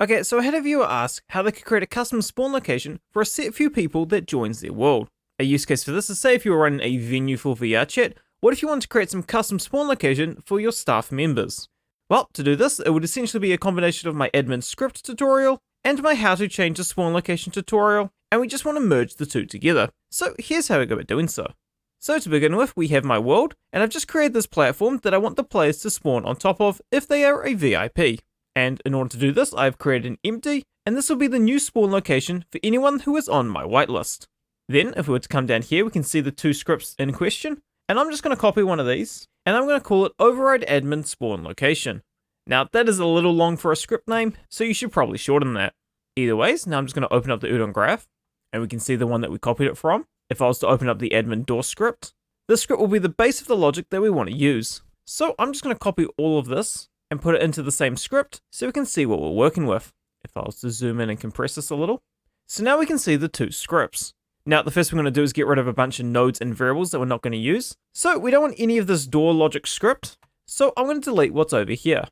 Okay, so I had a viewer ask how they could create a custom spawn location for a set few people that joins their world. A use case for this is, say if you were running a venue for VRChat, what if you wanted to create some custom spawn location for your staff members? Well, to do this, it would essentially be a combination of my admin script tutorial and my how to change the spawn location tutorial, and we just want to merge the two together. So here's how we go about doing so. So to begin with, we have my world, and I've just created this platform that I want the players to spawn on top of if they are a VIP. And in order to do this, I've created an empty, and this will be the new spawn location for anyone who is on my whitelist. Then, if we were to come down here, we can see the two scripts in question, and I'm just going to copy one of these, and I'm going to call it override admin spawn location. Now, that is a little long for a script name, so you should probably shorten that. Either ways, now I'm just going to open up the Udon graph, and we can see the one that we copied it from. If I was to open up the admin door script, this script will be the base of the logic that we want to use. So I'm just going to copy all of this and put it into the same script so we can see what we're working with. If I was to zoom in and compress this a little. So now we can see the two scripts. Now the first thing we're going to do is get rid of a bunch of nodes and variables that we're not going to use. So we don't want any of this door logic script. So I'm going to delete what's over here.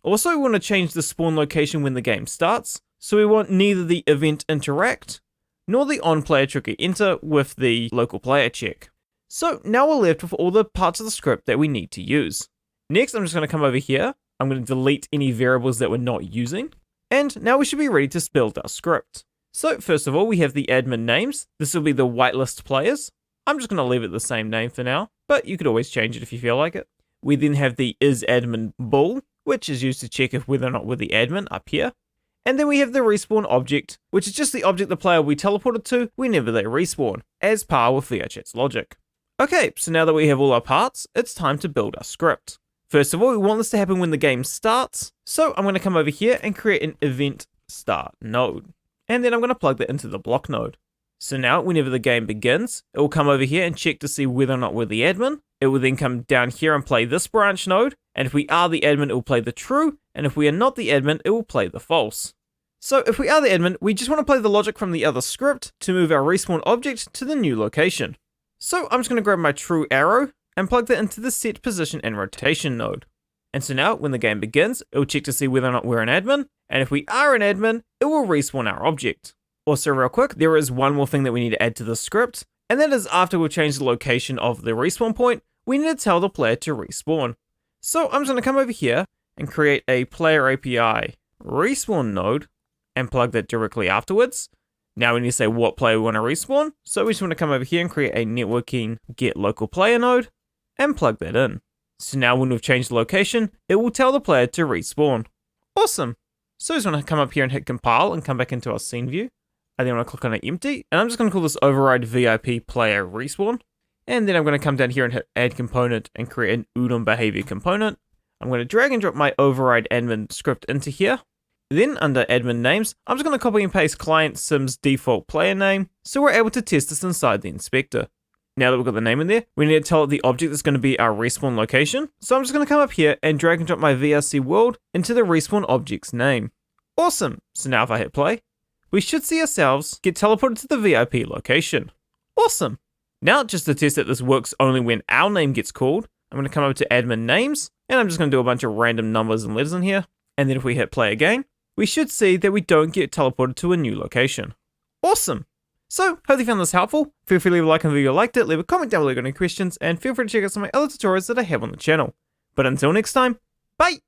Also, we want to change the spawn location when the game starts. So we want neither the event interact nor the on player trigger enter with the local player check. So now we're left with all the parts of the script that we need to use. Next, I'm just going to come over here. I'm going to delete any variables that we're not using. And now we should be ready to build our script. So first of all, we have the admin names. This will be the whitelist players. I'm just going to leave it the same name for now, but you could always change it if you feel like it. We then have the isAdmin bool, which is used to check if whether or not we're the admin up here. And then we have the respawn object, which is just the object the player will be teleported to whenever they respawn, as par with VRChat's logic. Okay, so now that we have all our parts, it's time to build our script. First of all, we want this to happen when the game starts, so I'm going to come over here and create an event start node. And then I'm going to plug that into the block node. So now, whenever the game begins, it will come over here and check to see whether or not we're the admin. It will then come down here and play this branch node, and if we are the admin, it will play the true, and if we are not the admin, it will play the false. So if we are the admin, we just want to play the logic from the other script to move our respawn object to the new location. So I'm just going to grab my true arrow and plug that into the set position and rotation node. And so now, when the game begins, it will check to see whether or not we're an admin, and if we are an admin, it will respawn our object. Also real quick, there is one more thing that we need to add to the script, and that is after we've changed the location of the respawn point, we need to tell the player to respawn. So I'm just going to come over here and create a player API respawn node and plug that directly afterwards. Now we need to say what player we want to respawn, so we just want to come over here and create a networking get local player node and plug that in. So now when we've changed the location, it will tell the player to respawn. Awesome. So I just want to come up here and hit compile and come back into our scene view. I then want to click on an empty, and I'm just going to call this override VIP player respawn. And then I'm going to come down here and hit add component and create an Udon behavior component. I'm going to drag and drop my override admin script into here. Then under admin names, I'm just going to copy and paste client sim's default player name, so we're able to test this inside the inspector. Now that we've got the name in there, we need to tell it the object that's going to be our respawn location. So I'm just going to come up here and drag and drop my VRC world into the respawn object's name. Awesome. So now if I hit play, we should see ourselves get teleported to the VIP location. Awesome. Now just to test that this works only when our name gets called, I'm going to come over to admin names, and I'm just going to do a bunch of random numbers and letters in here. And then if we hit play again, we should see that we don't get teleported to a new location. Awesome. So, hope you found this helpful. Feel free to leave a like on the video if you liked it, leave a comment down below if you got any questions, and feel free to check out some of my other tutorials that I have on the channel. But until next time, bye!